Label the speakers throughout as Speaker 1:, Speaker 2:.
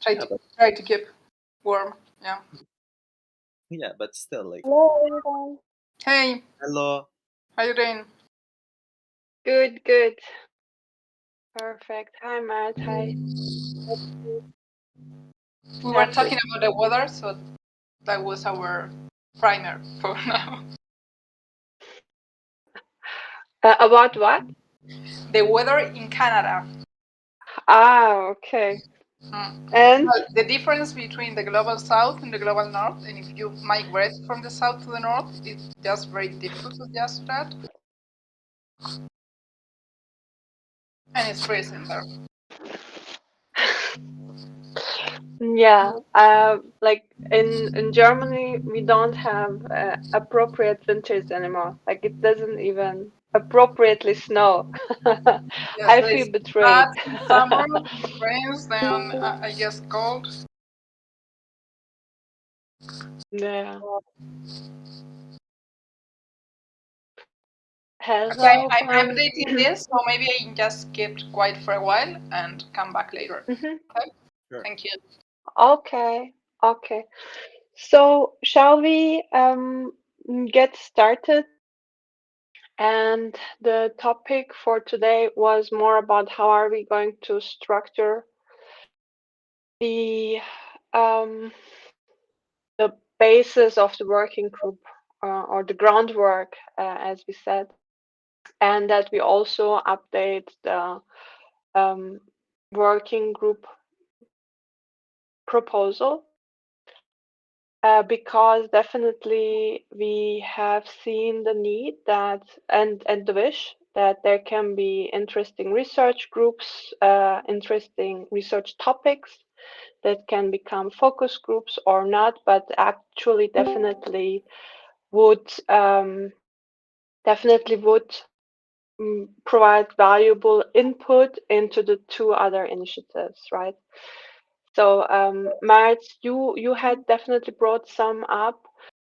Speaker 1: Try
Speaker 2: Yeah,
Speaker 1: to
Speaker 2: but
Speaker 1: try to keep warm. Yeah.
Speaker 2: yeah, but still, like,
Speaker 3: Hello, everyone.
Speaker 1: Hey,
Speaker 2: hello.
Speaker 1: how you doing?
Speaker 3: Good, good. Perfect. Hi, Matt. Hi.
Speaker 1: We were
Speaker 3: Yeah.
Speaker 1: talking about the weather, so that was our primer for now.
Speaker 3: About what?
Speaker 1: The weather in Canada.
Speaker 3: Okay.
Speaker 1: Mm.
Speaker 3: And
Speaker 1: Well, the difference between the global south and the global north, and if you migrate from the south to the north, it's just very difficult to adjust to that, and it's freezing there.
Speaker 3: yeah, like in Germany, we don't have appropriate winters anymore. Like it doesn't even appropriately snow.
Speaker 1: Yes,
Speaker 3: I
Speaker 1: there
Speaker 3: feel
Speaker 1: is
Speaker 3: betrayed.
Speaker 1: hot in summer, rains, then I guess cold.
Speaker 3: Yeah.
Speaker 1: Okay,
Speaker 3: Hello,
Speaker 1: I'm
Speaker 3: Juan.
Speaker 1: updating this, so maybe I can just keep quiet for a while and come back later.
Speaker 3: Mhm.
Speaker 1: Okay,
Speaker 2: Sure.
Speaker 1: thank you.
Speaker 3: Okay. Okay. So shall we get started? And the topic for today was more about how are we going to structure the um, the basis of the working group or the groundwork, as we said, and that we also update the um, working group proposal because definitely we have seen the need that and the wish that there can be interesting research groups, interesting research topics that can become focus groups or not, but actually would um, definitely would provide valuable input into the two other initiatives, right? So, Marit, you had definitely brought some up.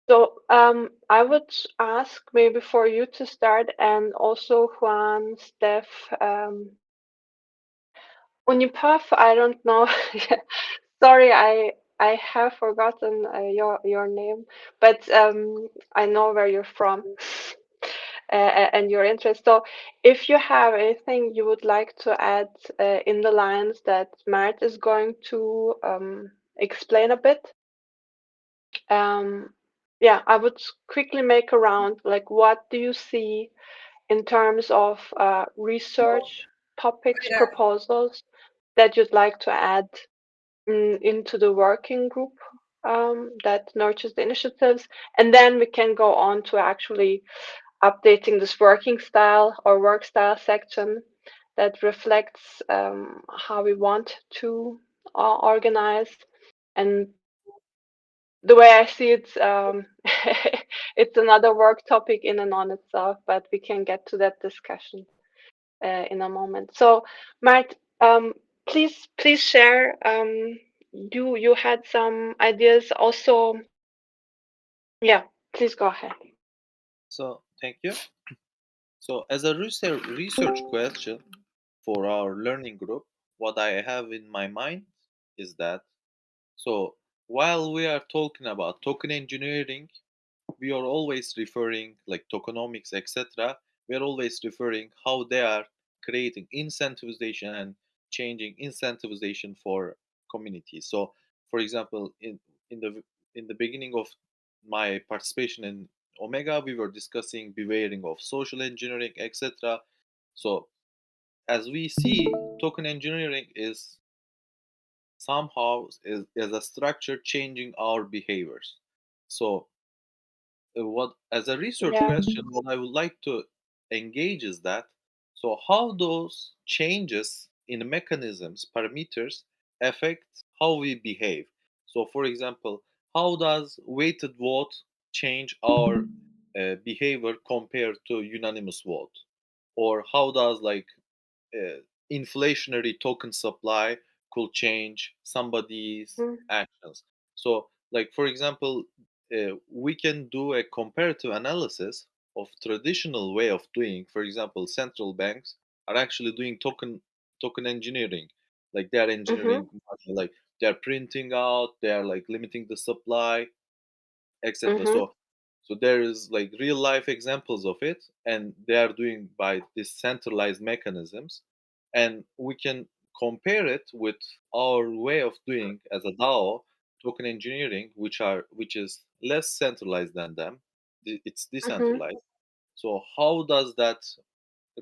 Speaker 3: So, I would ask maybe for you to start, and also Juan, Steph, Unipuff. I don't know. Sorry, I have forgotten your name, but I know where you're from and your interest. So, if you have anything you would like to add in the lines that Marit is going to explain a bit, um, yeah, I would quickly make a round. Like, what do you see in terms of research topics,
Speaker 1: Yeah,
Speaker 3: proposals that you'd like to add into the working group that nurtures the initiatives? And then we can go on to actually updating this working style or work style section that reflects how we want to organize. And the way I see it, it's another work topic in and on itself, but we can get to that discussion in a moment. So, Mart, please share. You had some ideas also. Yeah, please go ahead.
Speaker 2: So, thank you. So, as a research question for our learning group, what I have in my mind is that so while we are talking about token engineering, we are always referring like tokenomics, etc. We are always referring how they are creating incentivization and changing incentivization for communities. So, for example, in the in the beginning of my participation in Omega, we were discussing bewaring of social engineering, etc. So, as we see, token engineering is somehow is a structure changing our behaviors. So, what as a research
Speaker 3: Yeah.
Speaker 2: question, what I would like to engage is that so how those changes in mechanisms, parameters affect how we behave. So, for example, how does weighted vote change our behavior compared to unanimous vote, or how does like uh, inflationary token supply could change somebody's
Speaker 3: Mm,
Speaker 2: actions. So, like for example, we can do a comparative analysis of traditional way of doing. For example, central banks are actually doing token engineering. Like they are
Speaker 3: Mhm.
Speaker 2: engineering, like they are printing out, they are like limiting the supply, etc.
Speaker 3: Mhm.
Speaker 2: So there is like real life examples of it, and they are doing by these centralized mechanisms, and we can compare it with our way of doing as a DAO, token engineering, which is less centralized than them. It's
Speaker 3: Mhm.
Speaker 2: decentralized. So how does that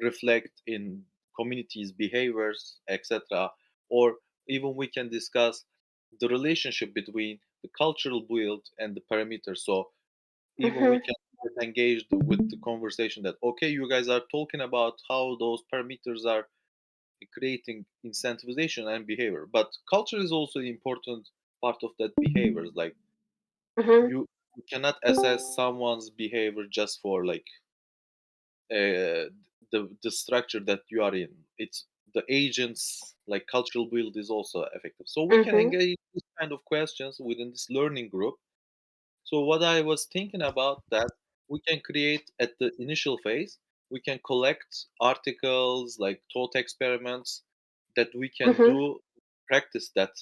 Speaker 2: reflect in communities' behaviors, etc. Or even we can discuss the relationship between the cultural build and the parameters. So even we
Speaker 3: Mhm.
Speaker 2: can get engaged with the conversation that okay, you guys are talking about how those parameters are creating incentivization and behavior, but culture is also an important part of that behaviors. Like
Speaker 3: Mhm.
Speaker 2: you cannot assess someone's behavior just for like the structure that you are in. It's the agents like cultural build is also effective. So we can
Speaker 3: Mhm.
Speaker 2: engage this kind of questions within this learning group. So what I was thinking about that we can create at the initial phase, we can collect articles like thought experiments that we can
Speaker 3: Mhm.
Speaker 2: do practice that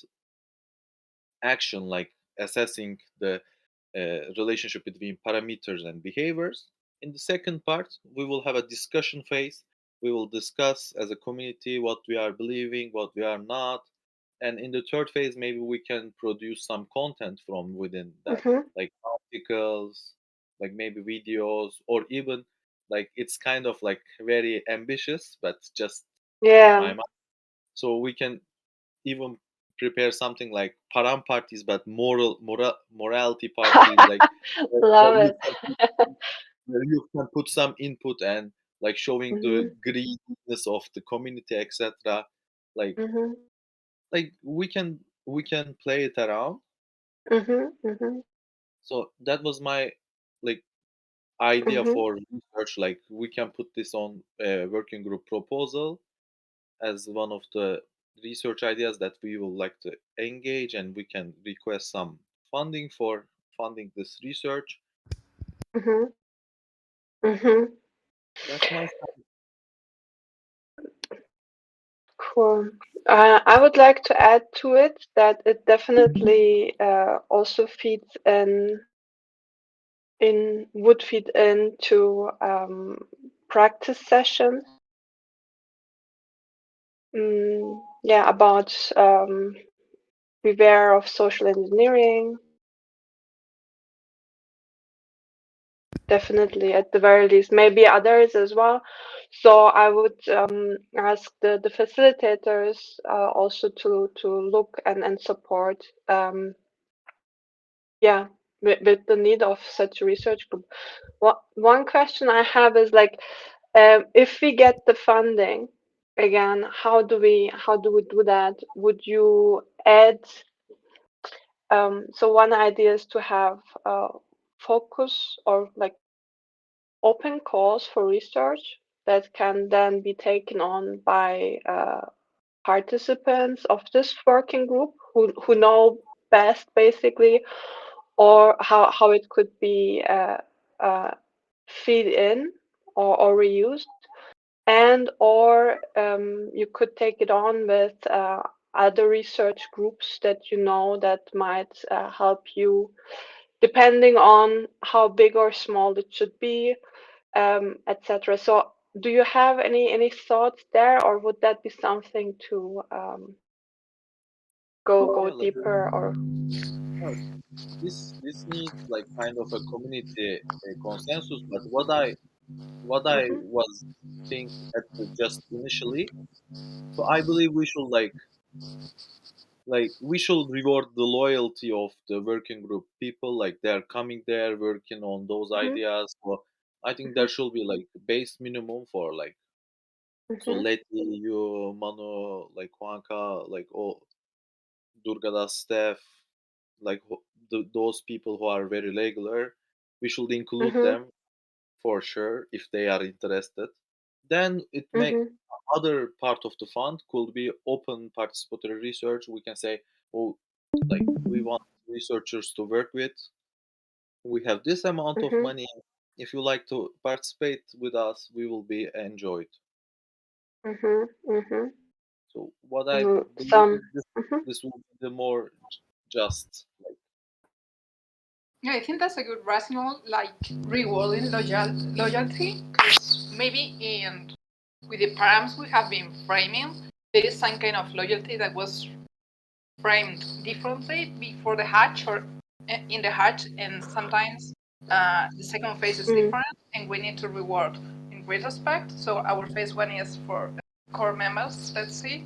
Speaker 2: action like assessing the relationship between parameters and behaviors. In the second part, we will have a discussion phase. We will discuss as a community what we are believing, what we are not. And in the third phase, maybe we can produce some content from within that,
Speaker 3: Mhm.
Speaker 2: like articles, like maybe videos, or even like it's kind of like very ambitious, but just in my
Speaker 3: Yeah.
Speaker 2: mind. So we can even prepare something like param parties, but morality parties, like
Speaker 3: Love it.
Speaker 2: where you can put some input and like showing the
Speaker 3: Mhm.
Speaker 2: greediness of the community, etc. Like
Speaker 3: Mhm.
Speaker 2: we can play it around.
Speaker 3: Mhm. Mhm.
Speaker 2: So that was my like idea
Speaker 3: Mhm.
Speaker 2: for research. Like we can put this on a working group proposal as one of the research ideas that we would like to engage, and we can request some funding for funding this research.
Speaker 3: Mhm. Mhm.
Speaker 2: That's my
Speaker 3: Cool. I would like to add to it that it definitely also feeds in would feed into practice sessions. Yeah, about beware of social engineering. Definitely, at the very least, maybe others as well. So I would ask the facilitators also to look and support. Yeah, with the need of such a research group. One question I have is like, if we get the funding, again, how do we do that? Would you add? So one idea is to have focus or like open calls for research that can then be taken on by participants of this working group who know best, basically, or how it could be uh, feed in or reused, and or you could take it on with other research groups that you know that might help you, depending on how big or small it should be, etc. So, do you have any thoughts there, or would that be something to go
Speaker 2: yeah. Like
Speaker 3: deeper? Or
Speaker 2: no, this needs like kind of a community consensus. But what I
Speaker 3: mhm,
Speaker 2: was think at the, just initially. So I believe we should like we should reward the loyalty of the working group people. Like they're coming there working on those
Speaker 3: mhm,
Speaker 2: ideas. So I think
Speaker 3: mhm,
Speaker 2: there should be like base minimum for like so
Speaker 3: mhm,
Speaker 2: Letty, you, Manu, like Juanca, like all Durgadas staff, like those people who are very regular, we should include
Speaker 3: mhm,
Speaker 2: them for sure if they are interested. Then it may
Speaker 3: mhm,
Speaker 2: other part of the fund could be open participatory research. We can say, oh, like we want researchers to work with. We have this amount of
Speaker 3: mhm,
Speaker 2: money. If you like to participate with us, we will be enjoyed.
Speaker 3: mhm, mhm.
Speaker 2: So what I believe
Speaker 3: Some.
Speaker 2: is this
Speaker 3: Mhm.
Speaker 2: this will be the more just like.
Speaker 1: Yeah, I think that's a good rationale, like rewarding loyalty, because maybe in with the params we have been framing, there is some kind of loyalty that was framed differently before the hatch or in the hatch, and sometimes the second phase is
Speaker 3: Mm.
Speaker 1: different, and we need to reward in retrospect. So our phase one is for core members, let's see,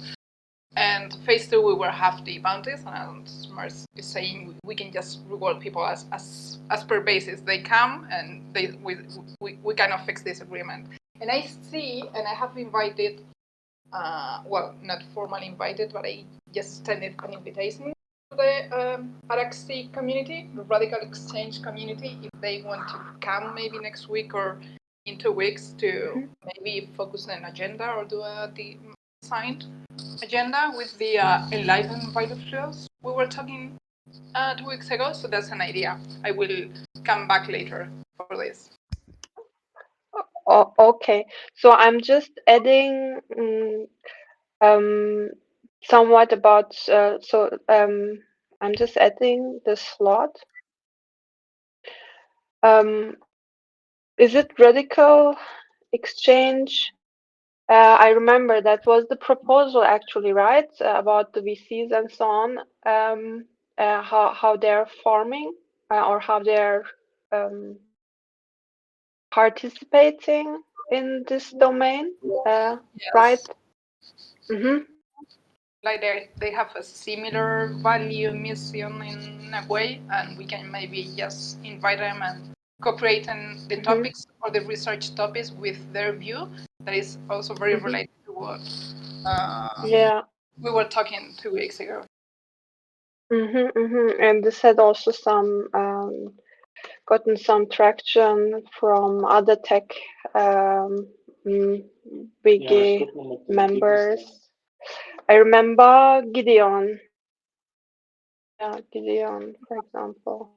Speaker 1: and phase two we will have the bounties, and Mars is saying we can just reward people as per basis they come, and we kind of fix this agreement. And I see, and I have invited well, not formally invited, but I just extended an invitation to the RxC community, the Radical Exchange community, if they want to come maybe next week or in 2 weeks to
Speaker 3: Mhm.
Speaker 1: maybe focus on an agenda or do a designed agenda with the enlightened biofuels we were talking 2 weeks ago. So that's an idea. I will come back later for this.
Speaker 3: Oh, okay. So I'm just adding um, somewhat about. I'm just adding the slot. Um, is it radical exchange? I remember that was the proposal actually, right? About the VCs and so on. How they're forming or how they're um, participating in this domain, right?
Speaker 1: Yes.
Speaker 3: Mm-hmm.
Speaker 1: Like they have a similar value mission in a way, and we can maybe just invite them and cooperate in the
Speaker 3: Mm-hmm.
Speaker 1: topics or the research topics with their view that is also very
Speaker 3: Mm-hmm.
Speaker 1: related to what uh,
Speaker 3: Yeah.
Speaker 1: we were talking 2 weeks ago.
Speaker 3: Mm-hmm, mm-hmm. And this had also some gotten some traction from other tech um, mm, big members. I remember Gideon. Yeah, Gideon, for example.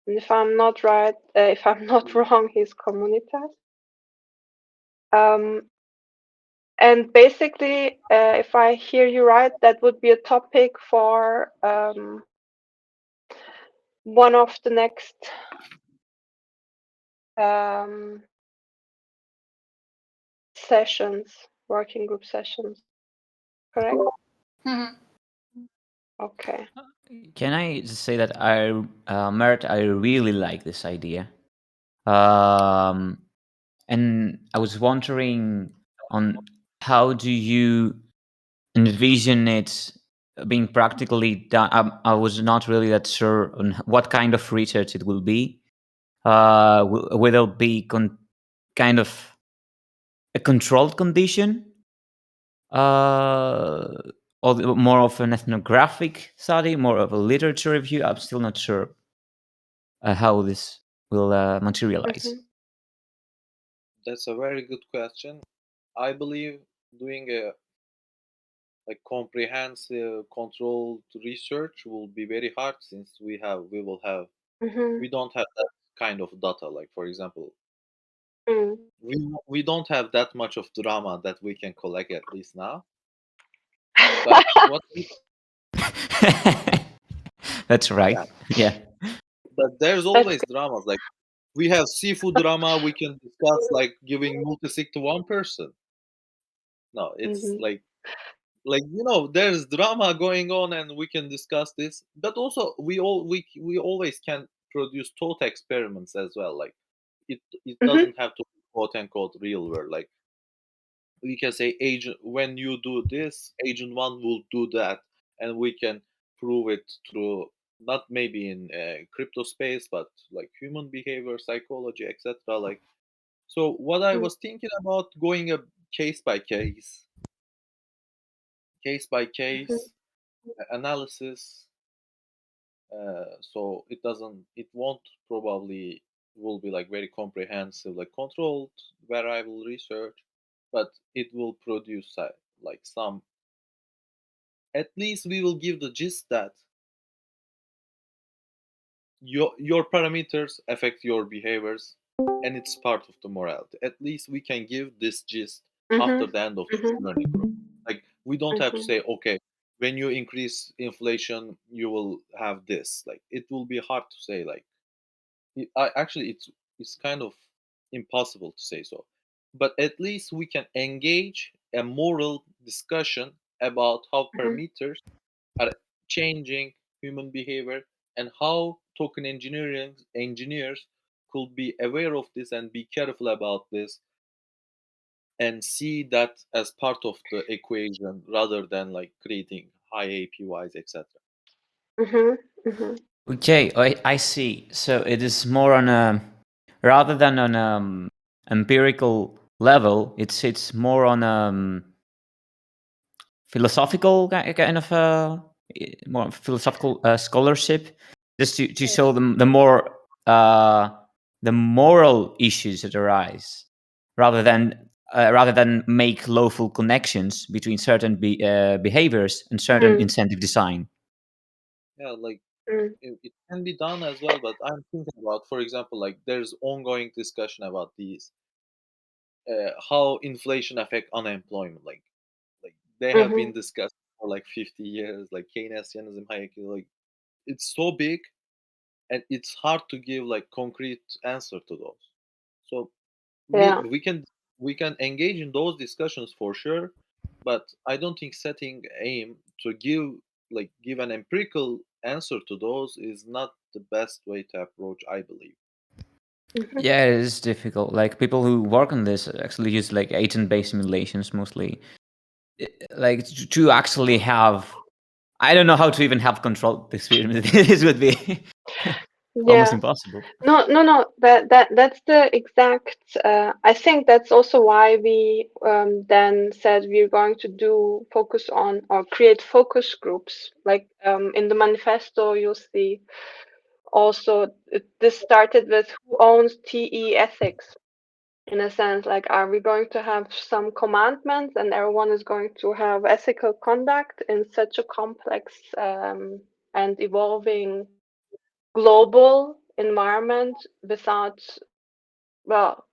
Speaker 3: And if I'm not right, if I'm not wrong, he's Communitas. Um, and basically, if I hear you right, that would be a topic for one of the next um, sessions, working group sessions. Correct?
Speaker 1: Mhm.
Speaker 3: Okay.
Speaker 4: Can I just say that Mert, I really like this idea. Um, and I was wondering on how do you envision it being practically done. I was not really that sure on what kind of research it will be. Will it be kind of a controlled condition, or more of an ethnographic study, more of a literature review? I'm still not sure how this will materialize.
Speaker 3: Mm-hmm.
Speaker 2: That's a very good question. I believe doing a like comprehensive controlled research will be very hard since
Speaker 3: Mm-hmm.
Speaker 2: we don't have that kind of data. Like for example,
Speaker 3: Mm.
Speaker 2: we don't have that much of drama that we can collect at least now. But what we,
Speaker 4: That's right.
Speaker 2: yeah,
Speaker 4: Yeah.
Speaker 2: but there's
Speaker 3: That's
Speaker 2: always dramas. Like we have seafood drama. We can discuss like giving multisig to one person. No,
Speaker 3: good.
Speaker 2: it's
Speaker 3: Mm-hmm.
Speaker 2: like there's drama going on and we can discuss this, but also we always can produce thought experiments as well. Like it
Speaker 3: Mm-hmm.
Speaker 2: doesn't have to be quote unquote real world. Like we can say agent, when you do this, agent one will do that, and we can prove it through not maybe in crypto space but like human behavior psychology etc. Like so what I was thinking about going a case by
Speaker 3: Mm-hmm.
Speaker 2: case analysis, so it won't probably will be like very comprehensive like controlled variable research, but it will produce like some, at least we will give the gist that your parameters affect your behaviors and it's part of the morality. At least we can give this gist
Speaker 3: Mm-hmm.
Speaker 2: after the end of this
Speaker 3: Mm-hmm.
Speaker 2: learning group. Like We don't have to
Speaker 3: Mhm.
Speaker 2: say, okay, when you increase inflation, you will have this. Like it will be hard to say. Like actually, it's kind of impossible to say so. But at least we can engage a moral discussion about how
Speaker 3: Mhm.
Speaker 2: parameters are changing human behavior and how token engineering engineers could be aware of this and be careful about this and see that as part of the equation rather than like creating high APYs, etc.
Speaker 3: Mhm. Mhm.
Speaker 4: Okay, I see. So it is more on a rather than on empirical level. It's more on philosophical kind of more philosophical scholarship, just to show them the more the moral issues that arise, rather than make lawful connections between certain behaviors and certain
Speaker 3: Mm.
Speaker 4: incentive design.
Speaker 2: Yeah, like
Speaker 3: Mm.
Speaker 2: it can be done as well, but I'm thinking about, for example, like there's ongoing discussion about these how inflation affect unemployment. Like they have been
Speaker 3: Mhm.
Speaker 2: discussed for like 50 years, like Keynesianism, Hayek, like it's so big and it's hard to give like concrete answer to those. So
Speaker 3: Yeah.
Speaker 2: we can engage in those discussions for sure, but I don't think setting aim to give an empirical answer to those is not the best way to approach, I believe.
Speaker 3: Mhm.
Speaker 4: Yeah, it is difficult. Like people who work on this actually use like agent-based simulations mostly, like to actually have. I don't know how to even have control the experiment. This would be almost
Speaker 3: Yeah.
Speaker 4: impossible.
Speaker 3: No, no, no. That's the exact. I think that's also why we then said we're going to do focus on or create focus groups. Like in the manifesto, you'll see also this started with who owns TE ethics. In a sense, like, are we going to have some commandments and everyone is going to have ethical conduct in such a complex and evolving global environment without, well,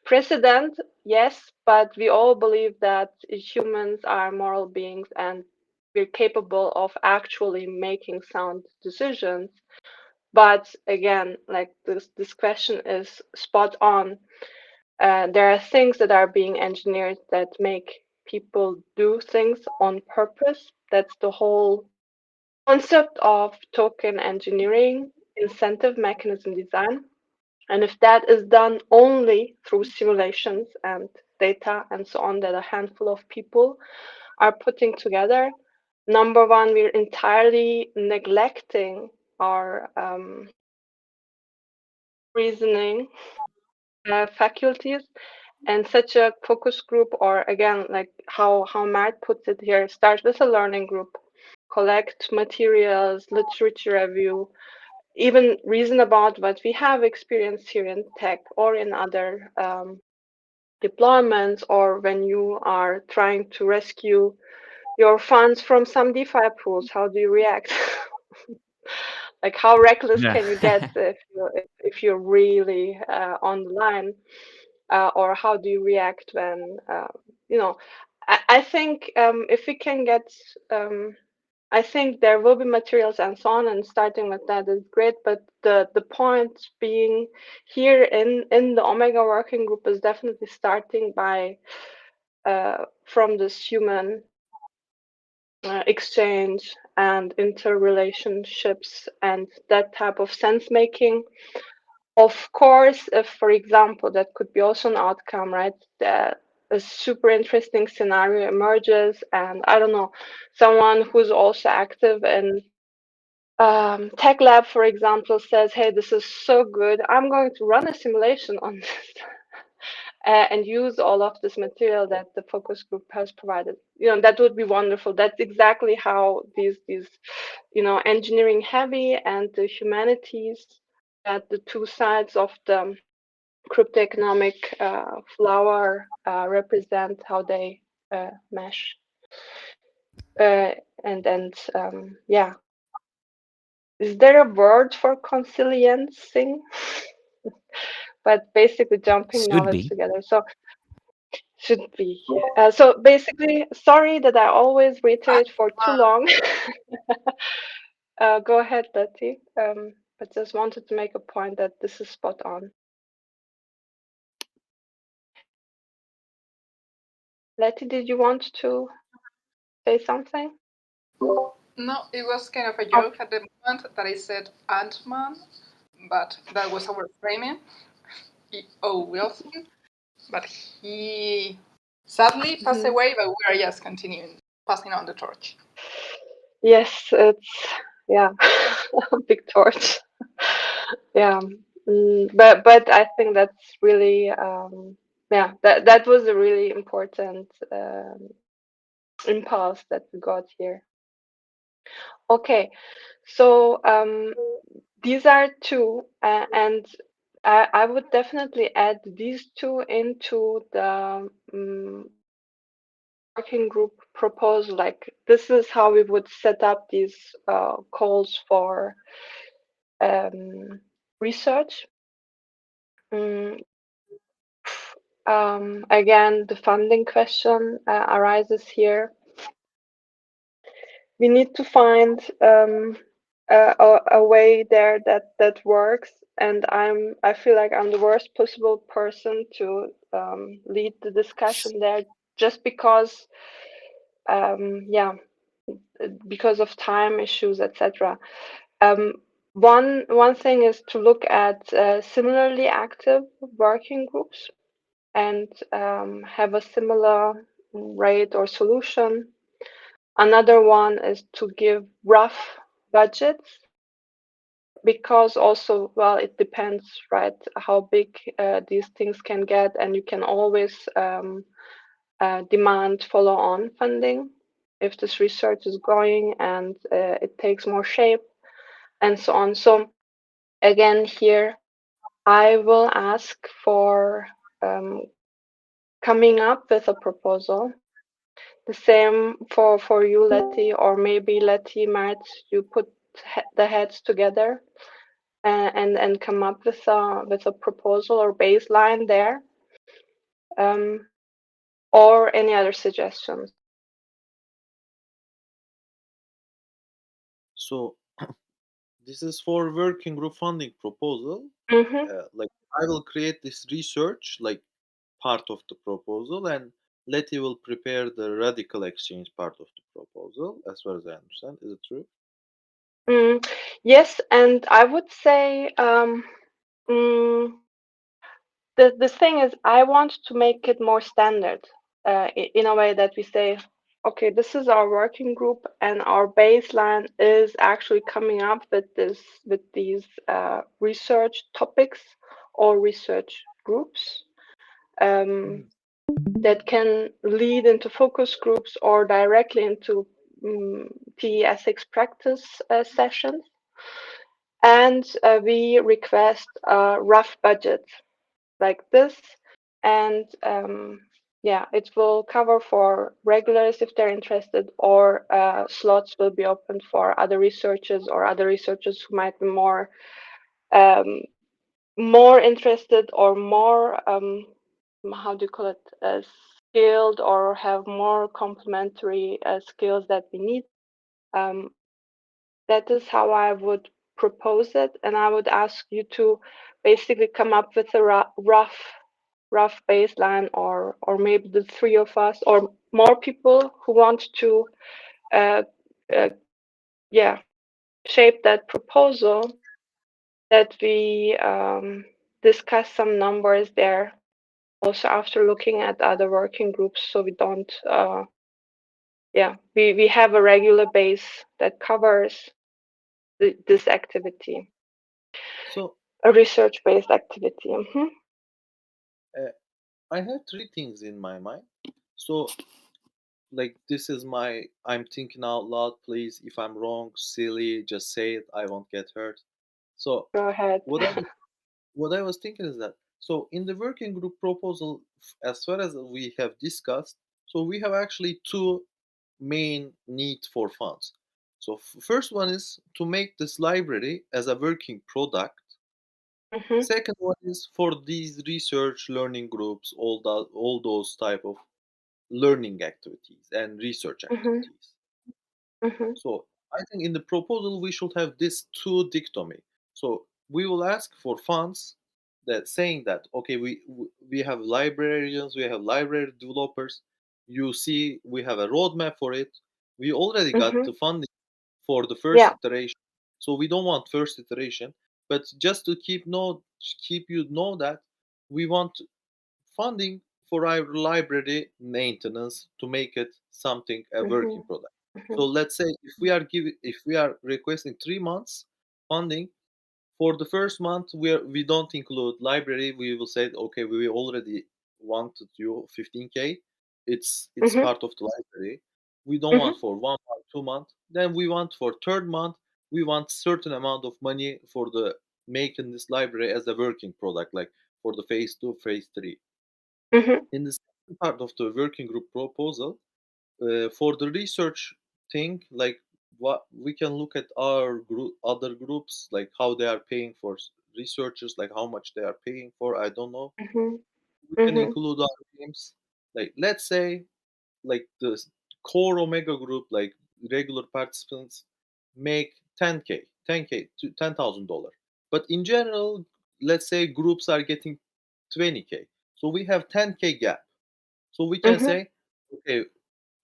Speaker 3: precedent, yes, but we all believe that humans are moral beings and we're capable of actually making sound decisions. But again, like this question is spot on. There are things that are being engineered that make people do things on purpose. That's the whole concept of token engineering, incentive mechanism design. And if that is done only through simulations and data and so on that a handful of people are putting together, number one, we're entirely neglecting our reasoning faculties. And such a focus group, or again, like how Matt puts it here, start with a learning group, collect materials, literature review, even reason about what we have experienced here in tech or in other deployments, or when you are trying to rescue your funds from some DeFi pools, how do you react? Like how reckless
Speaker 4: Yeah.
Speaker 3: can you get if you're really on the line, or how do you react when you know? I think if we can get I think there will be materials and so on, and starting with that is great. But the point being here in the Omega working group is definitely starting by from this human exchange and interrelationships and that type of sense making. Of course, if, for example, that could be also an outcome, right? That a super interesting scenario emerges, and I don't know, someone who's also active in Tech Lab, for example, says, "Hey, this is so good. I'm going to run a simulation on this." And use all of this material that the focus group has provided. That would be wonderful. That's exactly how these engineering heavy and the humanities, at the two sides of the crypto economic flower represent how they mesh. Uh, and yeah, is there a word for consilience? But basically jumping
Speaker 4: Should
Speaker 3: knowledge
Speaker 4: be.
Speaker 3: together. So should be. So basically, sorry that I always reiterate for too long. Go ahead, Letty. But just wanted to make a point that this is spot on. Letty, did you want to say something?
Speaker 1: No, it was kind of a
Speaker 3: Oh,
Speaker 1: joke at the moment that I said Ant-Man, but that was our framing. E.O. Wilson, but he sadly passed
Speaker 3: mhm.
Speaker 1: away, but we are just continuing passing on the torch.
Speaker 3: Yes, it's yeah, big torch. Yeah, but I think that's really yeah, that was a really important impulse that we got here. Okay, so these are two, and I would definitely add these two into the working group proposal. Like this is how we would set up these calls for research. Mm, again, the funding question arises here. We need to find a way there that works, and I feel like I'm the worst possible person to lead the discussion there, just because yeah, because of time issues, etc. Um, one thing is to look at similarly active working groups and have a similar rate or solution. Another one is to give rough budgets, because also, well, it depends, right, how big these things can get, and you can always demand follow-on funding if this research is going and it takes more shape and so on. So again, here I will ask for coming up with a proposal. The same for you, Letty, or maybe Letty might you put the heads together and come up with a proposal or baseline there, um, or any other suggestions.
Speaker 2: So this is for working group funding proposal.
Speaker 3: Mm-hmm.
Speaker 2: Like I will create this research like part of the proposal, and Letty will prepare the radical exchange part of the proposal, as far as I understand. Is it true?
Speaker 3: Yes, and I would say mm, the thing is, I want to make it more standard in a way that we say, okay, this is our working group, and our baseline is actually coming up with these research topics or research groups um,
Speaker 2: Mhm.
Speaker 3: that can lead into focus groups or directly into PE ethics practice sessions. And we request a rough budget like this, and yeah, it will cover for regulars if they're interested, or slots will be opened for other researchers who might be um, more interested or more how do you call it, skilled, or have more complementary skills that we need. Um, that is how I would propose it, and I would ask you to basically come up with a rough baseline, or maybe the three of us or more people who want to uh, uh, yeah, shape that proposal, that we discuss some numbers there also after looking at other working groups, so we don't yeah, we have a regular base that covers this activity,
Speaker 2: So
Speaker 3: a research based activity.
Speaker 2: uh, I have three things in my mind. So like this is my I'm thinking out loud. Please, if I'm wrong, silly, just say it. I won't get hurt. So
Speaker 3: Go ahead.
Speaker 2: what I what I was thinking is that so in the working group proposal, as far as we have discussed, so we have actually two main need for funds. So first one is to make this library as a working product,
Speaker 3: Mhm.
Speaker 2: Second one is for these research learning groups, all those type of learning activities and research
Speaker 3: Mhm.
Speaker 2: activities.
Speaker 3: Mhm.
Speaker 2: So I think in the proposal we should have this two dichotomy. So we will ask for funds that saying that okay we have librarians, we have library developers. You see, we have a roadmap for it. We already got
Speaker 3: Mhm.
Speaker 2: the funding for the first
Speaker 3: Yeah.
Speaker 2: iteration, so we don't want first iteration. But just to keep you know that we want funding for our library maintenance to make it something a working
Speaker 3: Mhm.
Speaker 2: product. So
Speaker 3: Mhm.
Speaker 2: let's say if we are requesting 3 months funding, for the first month we don't include library. We will say okay, we already wanted you 15K. It's
Speaker 3: Mhm.
Speaker 2: part of the library. We don't
Speaker 3: Mhm.
Speaker 2: want for 1 month, 2 month. Then we want for third month we want certain amount of money for the making this library as a working product, like for the phase 2, phase 3.
Speaker 3: Mhm.
Speaker 2: In the second part of the working group proposal, for the research thing, like what we can look at our group, other groups, like how they are paying for researchers, like how much they are paying for. I don't know.
Speaker 3: Mhm.
Speaker 2: We can
Speaker 3: Mhm.
Speaker 2: include our games. Like let's say, like the core Omega group, like regular participants, make 10K, 10K to $10,000. But in general, let's say groups are getting 20K. So we have 10K gap. So we can
Speaker 3: Mhm.
Speaker 2: say, okay,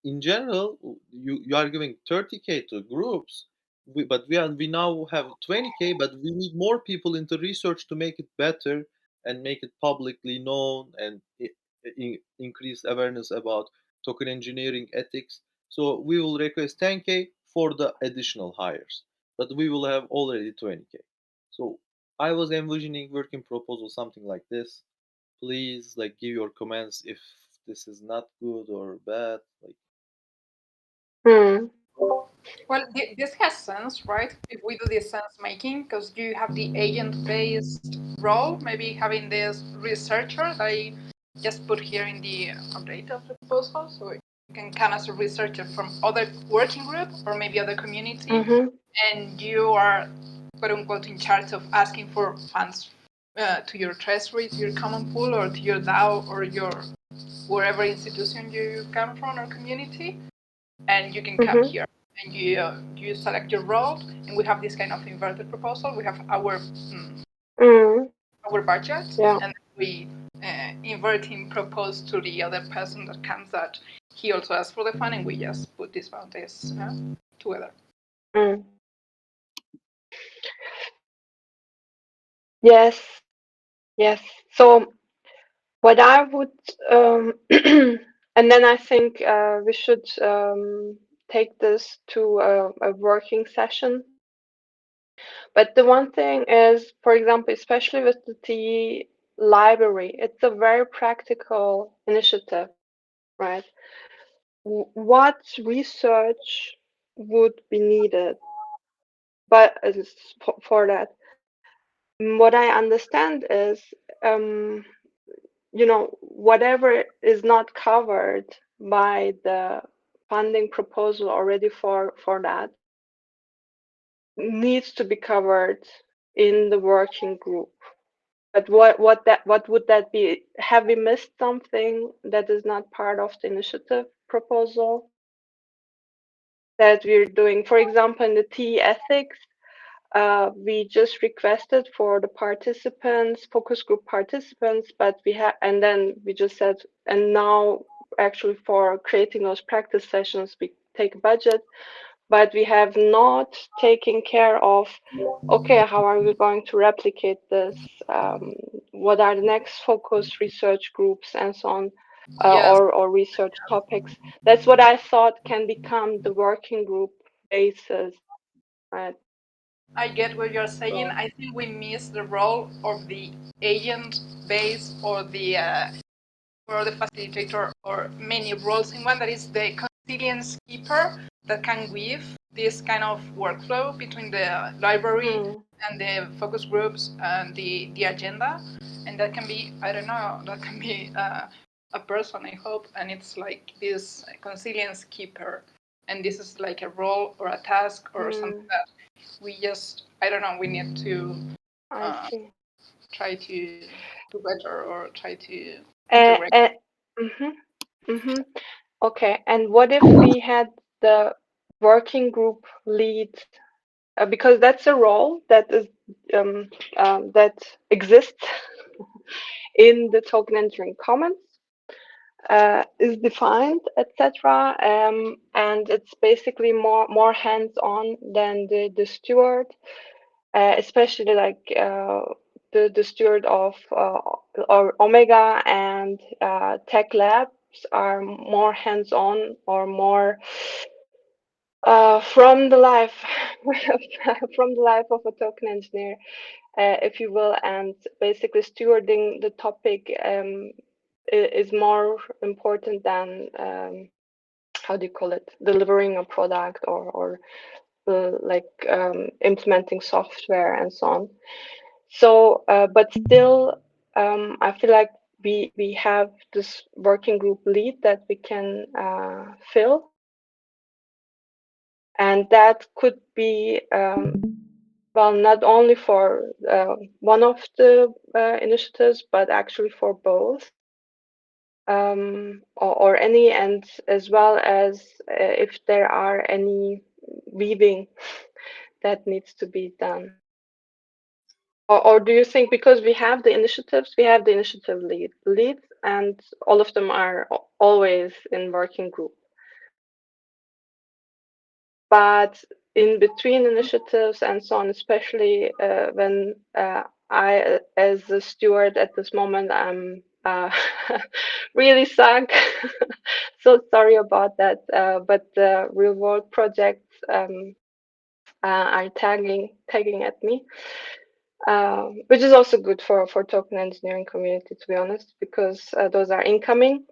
Speaker 2: in general, you are giving 30K to groups, but we now have 20K, but we need more people into research to make it better and make it publicly known and increase awareness about token engineering ethics. So we will request 10K for the additional hires, but we will have already 20K. So I was envisioning working proposal something like this. Please, like, give your comments if this is not good or bad. Like,
Speaker 3: Mm.
Speaker 1: Well, this has sense, right? If we do this sense making, because you have the agent-based role, maybe having this researcher that I just put here in the update of the proposal, so you can come as a researcher from other working group or maybe other community,
Speaker 3: Mhm.
Speaker 1: and you are quote unquote in charge of asking for funds to your treasury, to your common pool, or to your DAO or your wherever institution you come from or community, and you can come
Speaker 3: Mhm.
Speaker 1: here and you select your role, and we have this kind of inverted proposal. We have
Speaker 3: Mm.
Speaker 1: our budget,
Speaker 3: Yeah.
Speaker 1: and we invert him propose to the other person that comes that he also asks for the fund, and we just put these boundaries together.
Speaker 3: Mm. Yes. Yes. So what I would and then I think we should take this to a working session. But the one thing is, for example, especially with the library, it's a very practical initiative, right? What research would be needed but for that? What I understand is, um, whatever is not covered by the funding proposal already for that needs to be covered in the working group. But what would that be? Have we missed something that is not part of the initiative proposal that we're doing? For example, in the T ethics, we just requested for the participants, focus group participants, but and then we just said, and now actually for creating those practice sessions, we take a budget, but we have not taken care of, okay, how are we going to replicate this? What are the next focus research groups and so on,
Speaker 1: Yes,
Speaker 3: or research topics? That's what I thought can become the working group basis, right?
Speaker 1: I get what you're saying.
Speaker 3: So,
Speaker 1: I think we miss the role of the agent base or the facilitator, or many roles in one, that is the consilience keeper that can weave this kind of workflow between the library
Speaker 3: mm,
Speaker 1: and the focus groups and the agenda. And that can be, I don't know, that can be a person, I hope, and it's like this consilience keeper. And this is like a role or a task or something
Speaker 3: mm,
Speaker 1: that we just, I don't know, we need to
Speaker 3: I
Speaker 1: uh,
Speaker 3: see.
Speaker 1: try to do better or try to integrate.
Speaker 3: Okay, and what if we had the working group lead, because that's a role that is that exists in the token engineering commons, is defined, etc. And it's basically more hands-on than the steward, especially like the steward of or Omega and Tech Labs are more hands-on or more from the life from the life of a token engineer, if you will, and basically stewarding the topic is more important than how do you call it, delivering a product or like implementing software and so on. So, but still, I feel like we have this working group lead that we can fill, and that could be well, not only for one of the initiatives, but actually for both, or any, and as well as if there are any weaving that needs to be done. Or do you think, because we have the initiatives, we have the initiative leads, and all of them are always in working group, but in between initiatives and so on, especially when I, as a steward at this moment, I'm really suck. So sorry about that. But the real world projects are tagging at me, which is also good for token engineering community, to be honest, because those are incoming.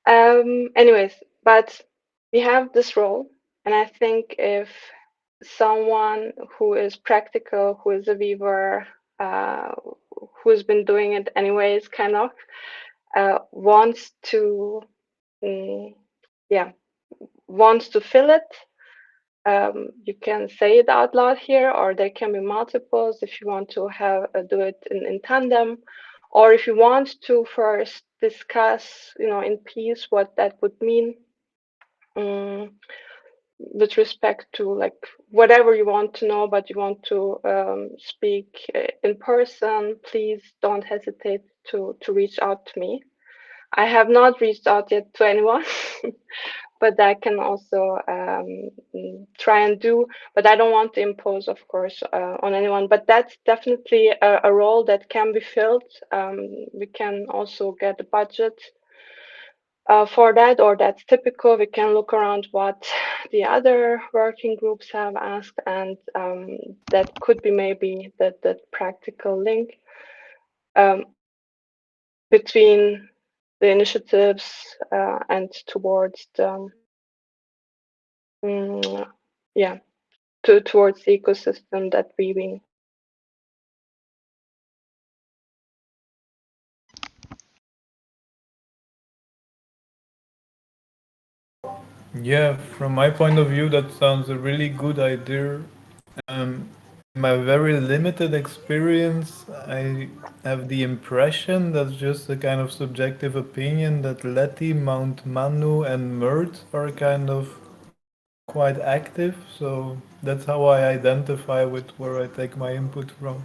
Speaker 3: Anyways, but we have this role, and I think if someone who is practical, who is a weaver, who's been doing it anyways, kind of wants to, wants to fill it, you can say it out loud here, or there can be multiples if you want to have do it in tandem, or if you want to first discuss, in peace what that would mean. With respect to like whatever you want to know, but you want to speak in person, please don't hesitate to reach out to me. I have not reached out yet to anyone, but I can also try and do, but I don't want to impose, of course, on anyone. But that's definitely a role that can be filled. We can also get a budget for that, or that's typical. We can look around what the other working groups have asked, and that could be maybe that practical link between the initiatives and towards the towards the ecosystem that weaving.
Speaker 5: Yeah, from my point of view, that sounds a really good idea. In my very limited experience, I have the impression, that's just a kind of subjective opinion, that Letty, Mount Manu, and Mert are kind of quite active. So that's how I identify with where I take my input from.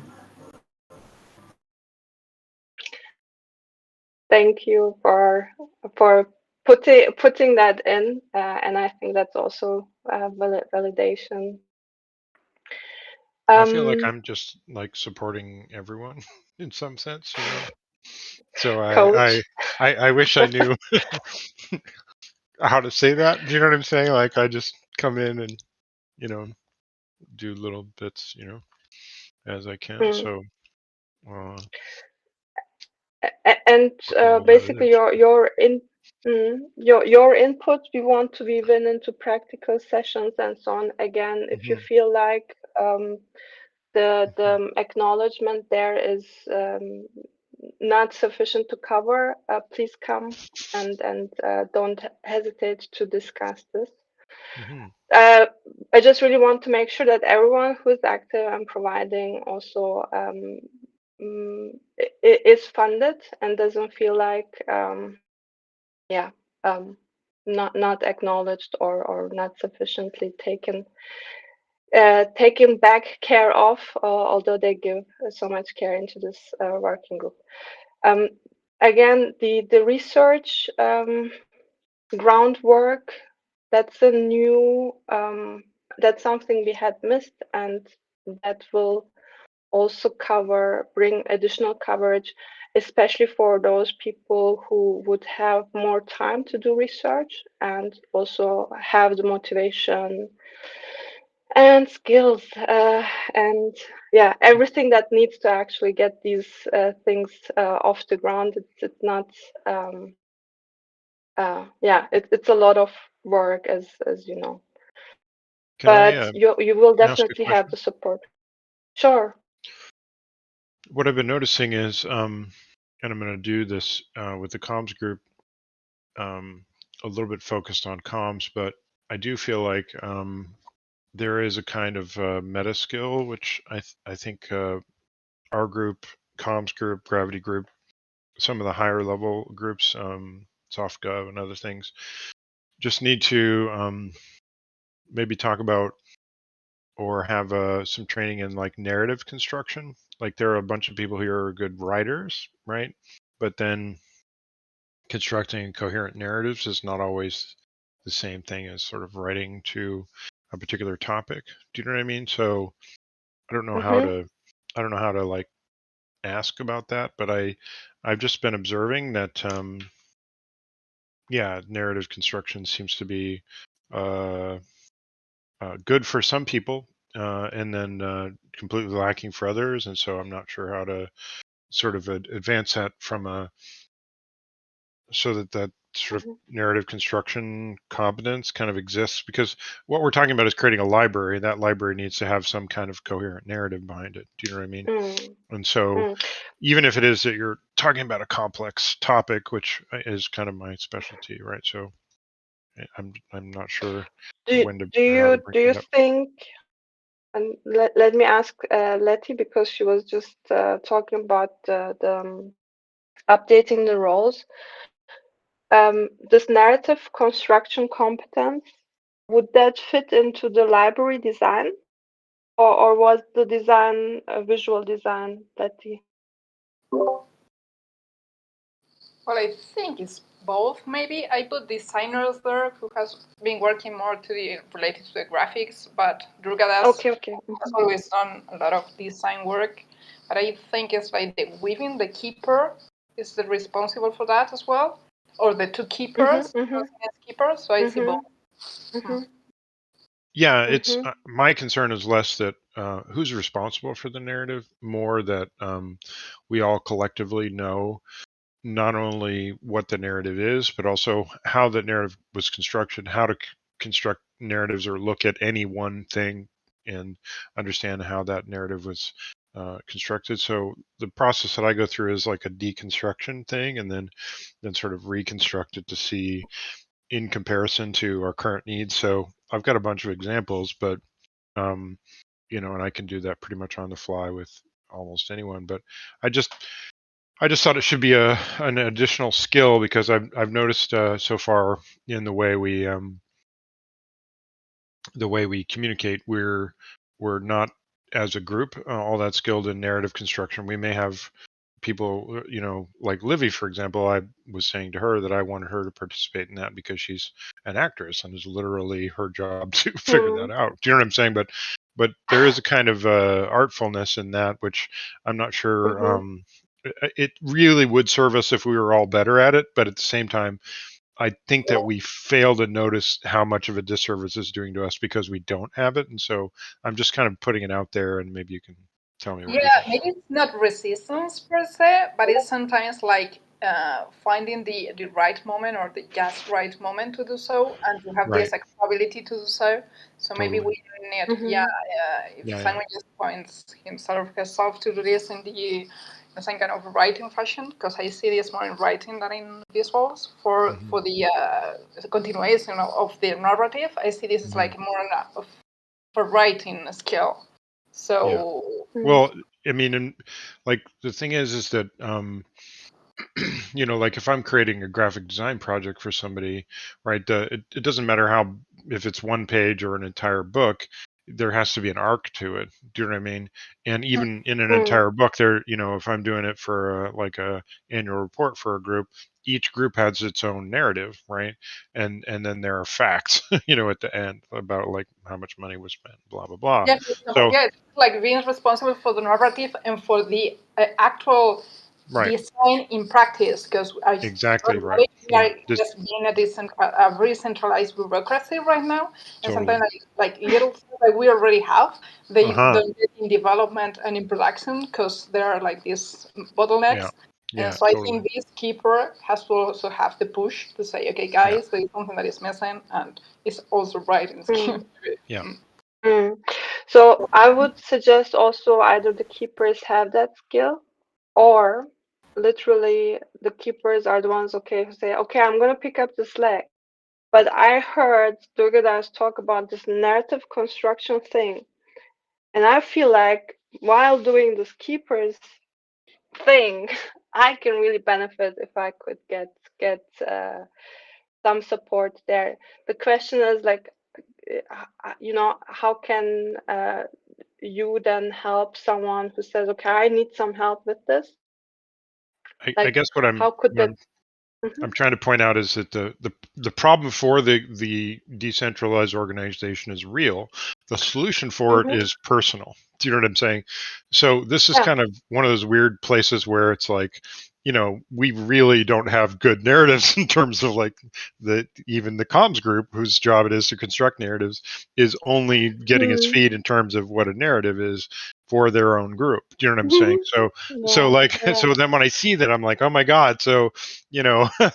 Speaker 3: Thank you for putting that in, and I think that's also validation.
Speaker 6: I feel like I'm just like supporting everyone in some sense, you know. So
Speaker 3: Coach.
Speaker 6: I wish I knew how to say that. Do you know what I'm saying? Like I just come in and do little bits, as I can. So
Speaker 3: And
Speaker 6: well, that
Speaker 3: basically
Speaker 6: is.
Speaker 3: your input we want to weave into practical sessions and so on. Again, if you feel like the acknowledgement there is not sufficient to cover, please come and don't hesitate to discuss this. I just really want to make sure that everyone who is active and providing also is funded and doesn't feel like not acknowledged or not sufficiently taken back care of, although they give so much care into this working group. Again, the research groundwork, that's a new that's something we had missed, and that will also bring additional coverage, especially for those people who would have more time to do research and also have the motivation and skills and everything that needs to actually get these things off the ground. It's not it's a lot of work, as you know,
Speaker 6: Can I
Speaker 3: but you will
Speaker 6: ask a
Speaker 3: definitely have
Speaker 6: question?
Speaker 3: the support. Sure.
Speaker 6: What I've been noticing is, and I'm going to do this with the comms group, a little bit focused on comms, but I do feel like there is a kind of meta skill, which I think our group, comms group, gravity group, some of the higher level groups, SoftGov and other things, just need to maybe talk about or have some training in like narrative construction. Like there are a bunch of people here who are good writers, right? But then constructing coherent narratives is not always the same thing as sort of writing to a particular topic. Do you know what I mean? So I don't know how
Speaker 3: Mm-hmm.
Speaker 6: to like ask about that, but I've just been observing that narrative construction seems to be good for some people, and then completely lacking for others. And so I'm not sure how to sort of advance that from so that sort of narrative construction competence kind of exists, because what we're talking about is creating a library. That library needs to have some kind of coherent narrative behind it. Do you know what I mean?
Speaker 3: Mm.
Speaker 6: And so
Speaker 3: Mm.
Speaker 6: even if it is that you're talking about a complex topic, which is kind of my specialty, right? So I'm not sure when to
Speaker 3: Do
Speaker 6: how to
Speaker 3: you
Speaker 6: bring
Speaker 3: do you
Speaker 6: it up.
Speaker 3: think, and let me ask Letty, because she was just talking about the updating the roles. This narrative construction competence, would that fit into the library design, or was the design visual design, Letty?
Speaker 1: Well, I think it's both. Maybe I put designers there who has been working more related to the graphics, but Durgadas
Speaker 3: Okay.
Speaker 1: has always done a lot of design work. But I think it's like the weaving, the keeper is the responsible for that as well, or the two keepers, keepers. So I see both.
Speaker 6: Yeah, it's my concern is less that who's responsible for the narrative, more that we all collectively know not only what the narrative is, but also how the narrative was constructed, how to construct narratives or look at any one thing and understand how that narrative was constructed. So the process that I go through is like a deconstruction thing, and then sort of reconstruct it to see in comparison to our current needs. So I've got a bunch of examples, but and I can do that pretty much on the fly with almost anyone. But I just thought it should be an additional skill, because I've noticed so far in the way we communicate, we're not as a group all that skilled in narrative construction. We may have people, like Livy, for example. I was saying to her that I wanted her to participate in that because she's an actress and it's literally her job to figure that out. Do you know what I'm saying? But there is a kind of artfulness in that, which I'm not sure. It really would serve us if we were all better at it, but at the same time, I think that we fail to notice how much of a disservice it's doing to us because we don't have it. And so I'm just kind of putting it out there, and maybe you can tell me what you
Speaker 1: Yeah,
Speaker 6: think.
Speaker 1: maybe it's not resistance per se, but it's sometimes like finding the right moment or the just right moment to do so, and to have
Speaker 6: Right.
Speaker 1: this ability to do so. So maybe
Speaker 6: Totally.
Speaker 1: we need, if
Speaker 6: Yeah.
Speaker 1: someone just points himself herself to do this in some kind of writing fashion, because I see this more in writing than in visuals for the continuation of the narrative. I see this as like more of for writing skill.
Speaker 6: Yeah.
Speaker 1: So
Speaker 6: Well, I mean, and like the thing is that like if I'm creating a graphic design project for somebody, right? It doesn't matter how, if it's one page or an entire book, there has to be an arc to it. Do you know what I mean? And even in an entire book, if I'm doing it for like a annual report for a group, each group has its own narrative, right? And then there are facts, at the end about like how much money was spent, blah blah blah.
Speaker 1: Yeah,
Speaker 6: So
Speaker 1: yeah, it's like being responsible for the narrative and for the actual
Speaker 6: right,
Speaker 1: design in practice, because
Speaker 6: exactly right.
Speaker 1: we
Speaker 6: Yeah,
Speaker 1: are just being a very centralized bureaucracy right now, and
Speaker 6: totally.
Speaker 1: sometimes like little things that we already have, they
Speaker 6: Uh-huh.
Speaker 1: don't get in development and in production because there are like these bottlenecks.
Speaker 6: Yeah,
Speaker 1: And so I
Speaker 6: totally.
Speaker 1: think this keeper has to also have the push to say, okay, guys, there is something that is missing, and it's also right in scheme.
Speaker 6: Yeah.
Speaker 3: So I would suggest also either the keepers have that skill, or literally the keepers are the ones who say, okay, I'm gonna pick up the slack. But I heard Durgadas talk about this narrative construction thing, and I feel like while doing this keepers thing, I can really benefit if I could get some support there. The question is like, how can you then help someone who says, okay, I need some help with this?
Speaker 6: I
Speaker 3: Like,
Speaker 6: guess what
Speaker 3: how could that?
Speaker 6: I'm trying to point out is that the problem for the decentralized organization is real. The solution for it is personal. Do you know what I'm saying? So this is
Speaker 3: Yeah.
Speaker 6: kind of one of those weird places where it's like, we really don't have good narratives in terms of like even the comms group, whose job it is to construct narratives, is only getting its feet in terms of what a narrative is for their own group. Do you know what I'm saying? So like so then when I see that, I'm like, oh my God. So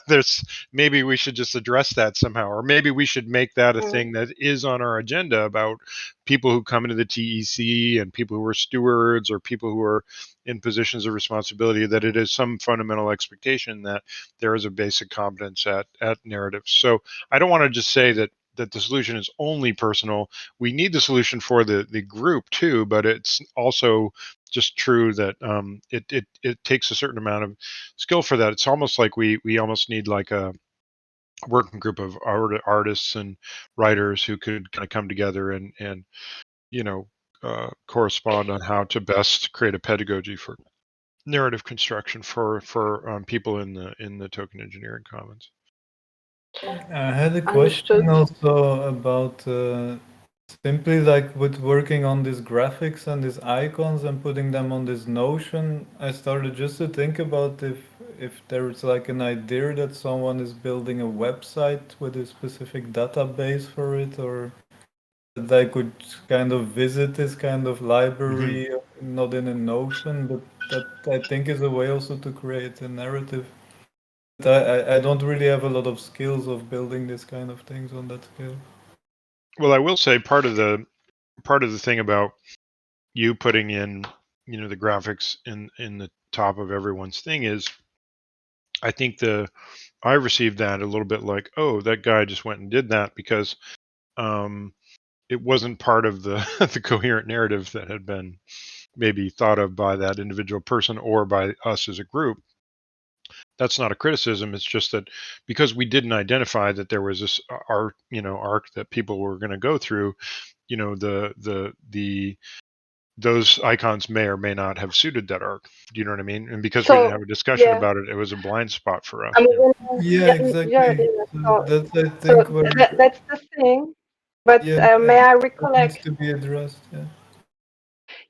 Speaker 6: there's, maybe we should just address that somehow, or maybe we should make that a thing that is on our agenda about people who come into the TEC and people who are stewards or people who are in positions of responsibility, that it is some fundamental expectation that there is a basic competence at narratives. So I don't want to just say that the solution is only personal. We need the solution for the group too, but it's also just true that it takes a certain amount of skill for that. It's almost like we almost need like a working group of artists and writers who could kind of come together and you know correspond on how to best create a pedagogy for narrative construction for people in the token engineering commons.
Speaker 5: I had a
Speaker 3: Understood.
Speaker 5: question also about simply like with working on these graphics and these icons and putting them on this Notion. I started just to think about if there's like an idea that someone is building a website with a specific database for it, or that I could kind of visit this kind of library, not in a Notion, but that I think is a way also to create a narrative. But I don't really have a lot of skills of building this kind of things on that scale.
Speaker 6: Well, I will say part of the thing about you putting in the graphics in the top of everyone's thing is, I think I received that a little bit like, oh, that guy just went and did that because um, it wasn't part of the the coherent narrative that had been maybe thought of by that individual person or by us as a group. That's not a criticism. It's just that because we didn't identify that there was this arc that people were going to go through, the those icons may or may not have suited that arc. Do you know what I mean? And because we didn't
Speaker 3: So
Speaker 6: have a discussion
Speaker 3: yeah,
Speaker 6: about it, it was a blind spot for us.
Speaker 3: I'm gonna
Speaker 5: Yeah,
Speaker 3: yeah, yeah,
Speaker 5: exactly.
Speaker 3: yeah.
Speaker 5: So
Speaker 3: So
Speaker 5: that's I
Speaker 3: so
Speaker 5: think where
Speaker 3: that's the thing. But
Speaker 5: yeah
Speaker 3: may I
Speaker 5: that needs
Speaker 3: recollect?
Speaker 5: to be addressed. Yeah.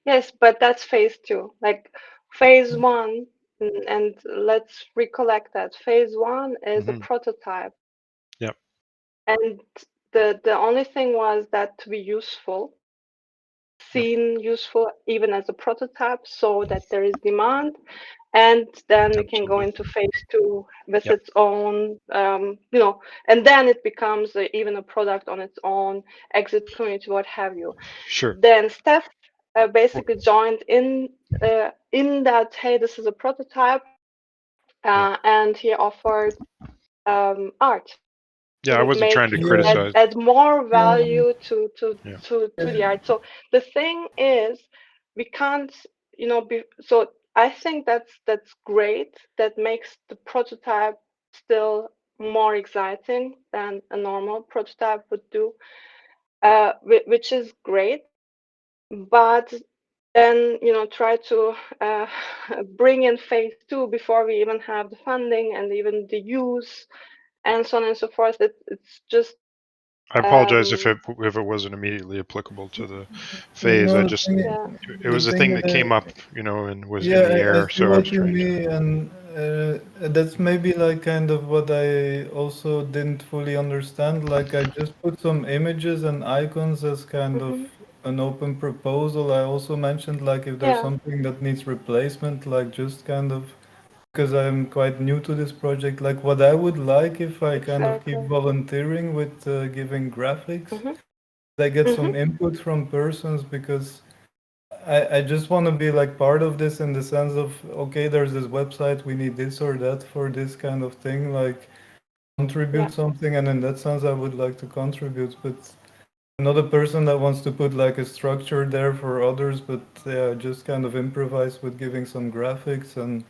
Speaker 3: Yes, but that's phase two. Like phase one, and let's recollect that phase one is the
Speaker 6: Hmm.
Speaker 3: prototype,
Speaker 6: Yep.
Speaker 3: and the only thing was that to be useful,
Speaker 6: Yep.
Speaker 3: seen useful even as a prototype, so that there is demand, and then we can go
Speaker 6: Absolutely.
Speaker 3: into phase two with
Speaker 6: Yep.
Speaker 3: its own, and then it becomes even a product on its own, exit community, what have you.
Speaker 6: Sure.
Speaker 3: Then Steph basically joined in that, hey, this is a prototype,
Speaker 6: Yep.
Speaker 3: and he offered art
Speaker 6: Yeah, I
Speaker 3: to
Speaker 6: wasn't trying
Speaker 3: make
Speaker 6: to
Speaker 5: Yeah.
Speaker 6: criticize.
Speaker 3: add more
Speaker 5: Yeah.
Speaker 3: value to
Speaker 6: Yeah.
Speaker 3: the art. So the thing is, we can't so I think that's great. That makes the prototype still more exciting than a normal prototype would do, which is great. But then try to bring in phase 2 before we even have the funding and even the use and so on and so forth. It's just
Speaker 6: I apologize if it wasn't immediately applicable to the phase.
Speaker 5: No,
Speaker 6: I
Speaker 5: the
Speaker 6: just
Speaker 5: thing,
Speaker 3: yeah.
Speaker 6: it was
Speaker 5: the
Speaker 6: a
Speaker 5: thing
Speaker 6: thing that came up, and was in
Speaker 5: yeah,
Speaker 6: the
Speaker 5: I
Speaker 6: air,
Speaker 5: see
Speaker 6: so I was
Speaker 5: what you
Speaker 6: trying to.
Speaker 5: mean, and that's maybe like kind of what I also didn't fully understand. Like I just put some images and icons as kind of an open proposal. I also mentioned like if there's
Speaker 3: Yeah,
Speaker 5: something that needs replacement, like just kind of because I'm quite new to this project, like what I would like if I kind of keep
Speaker 3: exactly.
Speaker 5: volunteering with giving graphics,
Speaker 3: Hmm.
Speaker 5: I get
Speaker 3: Hmm.
Speaker 5: some input from persons because I just want to be like part of this in the sense of, okay, there's this website, we need this or that for this kind of thing, like
Speaker 3: Yeah.
Speaker 5: contribute something. And in that sense, I would like to contribute, but I'm not a person that wants to put like a structure there for others, but yeah, just kind of improvise with giving some graphics and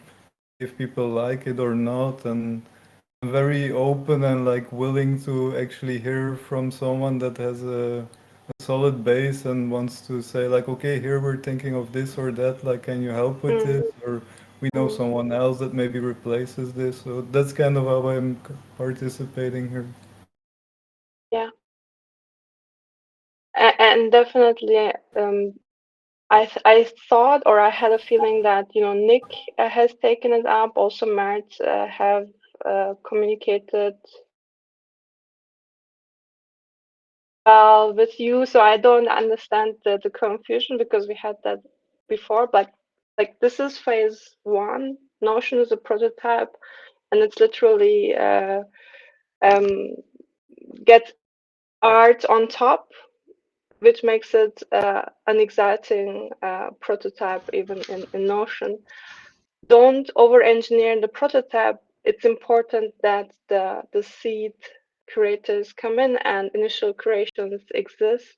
Speaker 5: if people like it or not. And I'm very open and like willing to actually hear from someone that has a solid base and wants to say like, okay, here we're thinking of this or that, like can you help with
Speaker 3: Mm.
Speaker 5: this, or we know
Speaker 3: Mm.
Speaker 5: someone else that maybe replaces this. So that's kind of how I'm participating here.
Speaker 3: Yeah. And definitely, I thought, or I had a feeling that Nick has taken it up. Also, Mert have communicated with you, so I don't understand the confusion because we had that before. But like this is phase 1. Notion is a prototype, and it's literally get art on top, which makes it an exciting prototype even in Notion. Don't over-engineer the prototype. It's important that the seed creators come in and initial creations exist.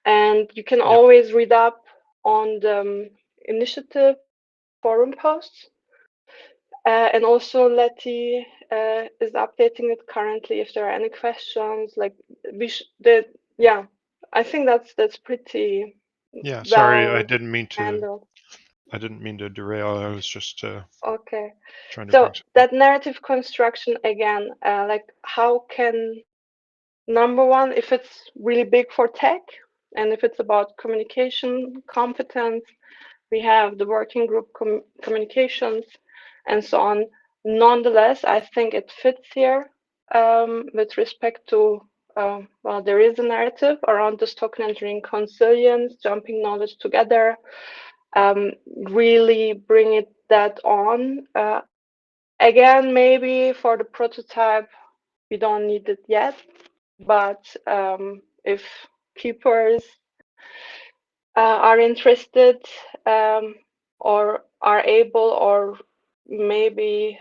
Speaker 3: And you can
Speaker 6: Yep.
Speaker 3: always read up on the initiative forum posts. And also Letty is updating it currently if there are any questions. Like yeah, I think that's pretty
Speaker 6: Yeah, sorry, I
Speaker 3: well
Speaker 6: didn't mean to.
Speaker 3: handled.
Speaker 6: I didn't mean to derail. I was just
Speaker 3: Okay.
Speaker 6: trying to
Speaker 3: So
Speaker 6: bring something.
Speaker 3: that narrative construction again, like how can number one, if it's really big for tech and if it's about communication competence, we have the working group communications and so on. Nonetheless, I think it fits here with respect to, well, there is a narrative around this token engineering consilience, jumping knowledge together, really bring it that on. Again, maybe for the prototype, we don't need it yet, but if keepers are interested or are able or maybe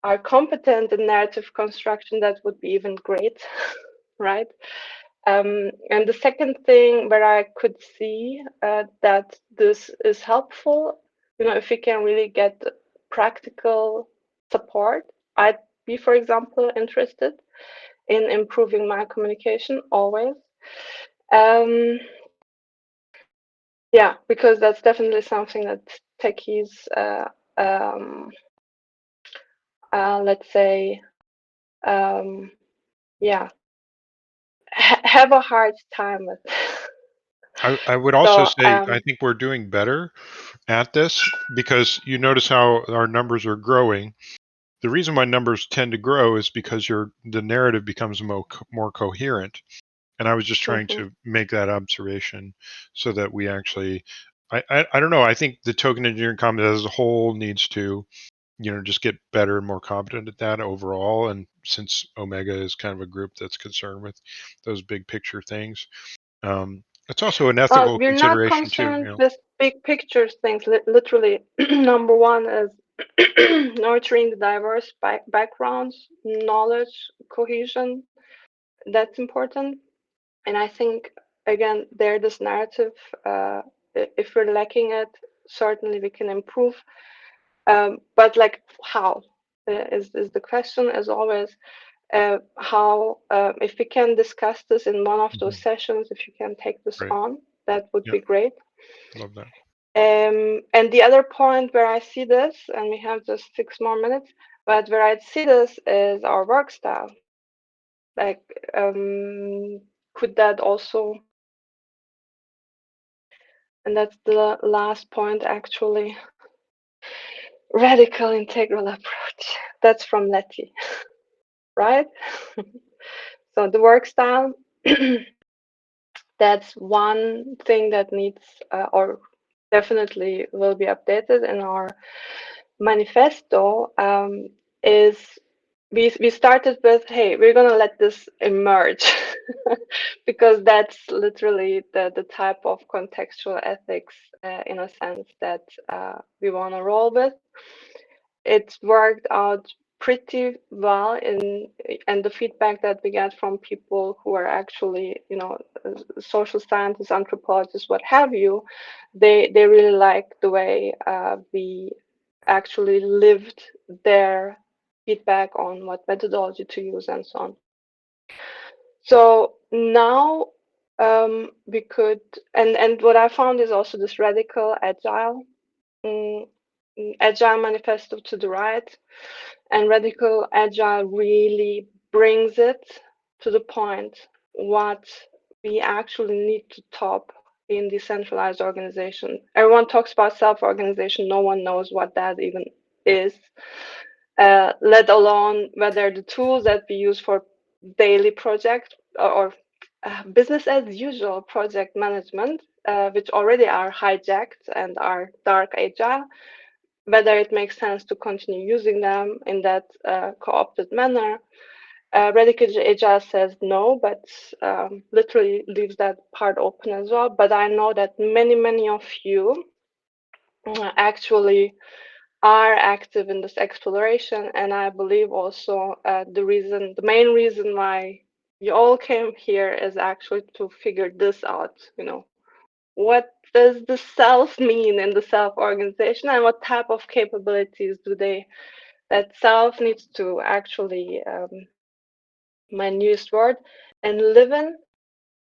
Speaker 3: are competent in narrative construction, that would be even great, right? And the second thing where I could see that this is helpful, if we can really get practical support, I'd be, for example, interested in improving my communication always. Yeah, because that's definitely something that techies, let's say, yeah, have a hard time with.
Speaker 6: I would also
Speaker 3: So,
Speaker 6: say I think we're doing better at this because you notice how our numbers are growing. The reason why numbers tend to grow is because the narrative becomes more coherent. And I was just trying
Speaker 3: mhm.
Speaker 6: to make that observation so that we actually, I don't know. I think the token engineering community as a whole needs to, just get better and more competent at that overall. And since Omega is kind of a group that's concerned with those big picture things, it's also an
Speaker 3: Well,
Speaker 6: ethical
Speaker 3: we're not
Speaker 6: consideration too.
Speaker 3: concerned with big picture things. Literally, number one is nurturing the diverse backgrounds, knowledge, cohesion. That's important. And I think, again, there, this narrative if we're lacking it, certainly we can improve. But like how is the question, as always. How if we can discuss this in one of those sessions, if you can take this
Speaker 6: Great.
Speaker 3: on, that would
Speaker 6: Yep.
Speaker 3: be great.
Speaker 6: Love that.
Speaker 3: And the other point where I see this, and we have just 6 more minutes, but where I see this is our work style. Like, could that also, and that's the last point actually, radical integral approach. That's from Letty, right? So the work style, that's one thing that needs or definitely will be updated in our manifesto. Is we started with, hey, we're gonna let this emerge because that's literally the type of contextual ethics in a sense that we want to roll with. It worked out pretty well and the feedback that we get from people who are actually, you know, social scientists, anthropologists, what have you, they really like the way we actually lived their feedback on what methodology to use and so on. So now we could, and what I found is also this radical agile agile manifesto to the right, and radical agile really brings it to the point what we actually need to top in decentralized organization. Everyone talks about self-organization, no one knows what that even is, let alone whether the tools that we use for daily project or business as usual project management, which already are hijacked and are dark agile, whether it makes sense to continue using them in that co-opted manner. Radical Agile says no, but literally leaves that part open as well. But I know that many of you actually are active in this exploration, and I believe also the main reason why you all came here is actually to figure this out. You know, what does the self mean in the self-organization, and what type of capabilities do that self needs to actually, my newest word, and live in,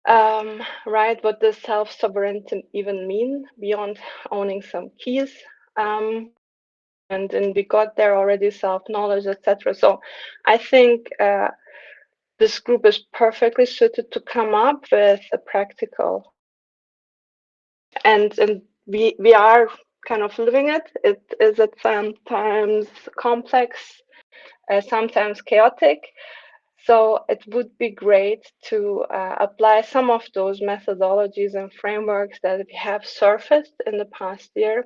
Speaker 3: right? What does self-sovereignty even mean beyond owning some keys? And we got there already, self-knowledge, etc. So I think this group is perfectly suited to come up with a practical, and we are kind of living it. It is at sometimes complex, sometimes chaotic. So it would be great to apply some of those methodologies and frameworks that we have surfaced in the past year,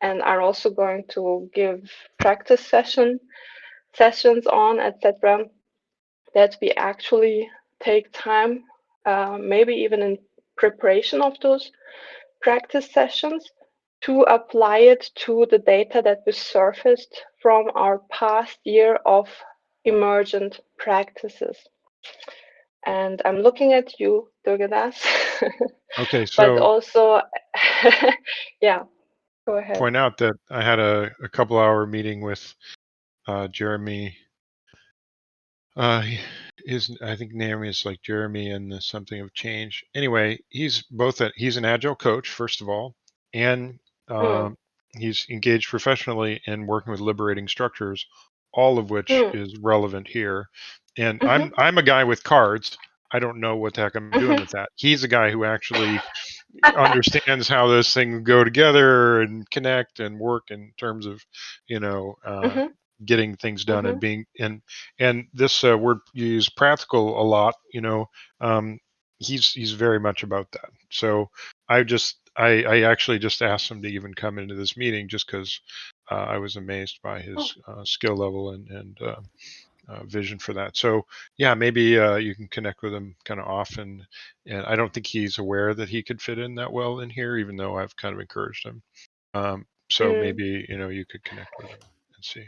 Speaker 3: and are also going to give practice sessions on, etc. That we actually take time, maybe even in preparation of those practice sessions, to apply it to the data that we surfaced from our past year of emergent practices. And I'm looking at you, Durgadas.
Speaker 6: Okay,
Speaker 3: But
Speaker 6: so
Speaker 3: also, yeah, go ahead.
Speaker 6: point out that I had a couple hour meeting with Jeremy. His I think name is like Jeremy and something of change. Anyway, he's an agile coach first of all, and he's engaged professionally in working with liberating structures, all of which is relevant here. And I'm a guy with cards. I don't know what the heck I'm doing with that. He's a guy who actually understands how those things go together and connect and work in terms of, you know, getting things done and being and this word you use practical a lot, you know. He's very much about that. So I actually just asked him to even come into this meeting just because I was amazed by his skill level and vision for that. So yeah, maybe you can connect with him kind of often. And I don't think he's aware that he could fit in that well in here, even though I've kind of encouraged him. So maybe, you know, you could connect with him and see.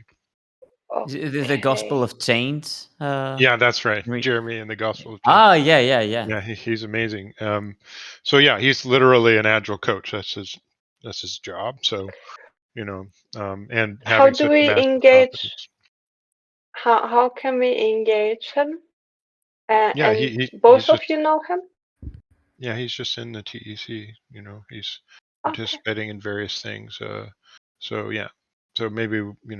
Speaker 4: The Gospel
Speaker 3: Okay.
Speaker 4: of Chains.
Speaker 6: Yeah, that's right.
Speaker 4: Re-
Speaker 6: Jeremy in the Gospel of James.
Speaker 4: Ah, yeah.
Speaker 6: Yeah, he's amazing. So yeah, he's literally an agile coach. That's his job. So, you know, and
Speaker 3: How
Speaker 6: having
Speaker 3: do
Speaker 6: such
Speaker 3: we
Speaker 6: massive
Speaker 3: engage?
Speaker 6: confidence.
Speaker 3: How can we engage him?
Speaker 6: Yeah,
Speaker 3: And
Speaker 6: he's
Speaker 3: both of
Speaker 6: just
Speaker 3: you know him?
Speaker 6: yeah, he's just in the TEC. You know, he's
Speaker 3: Okay.
Speaker 6: participating in various things. So yeah, so maybe we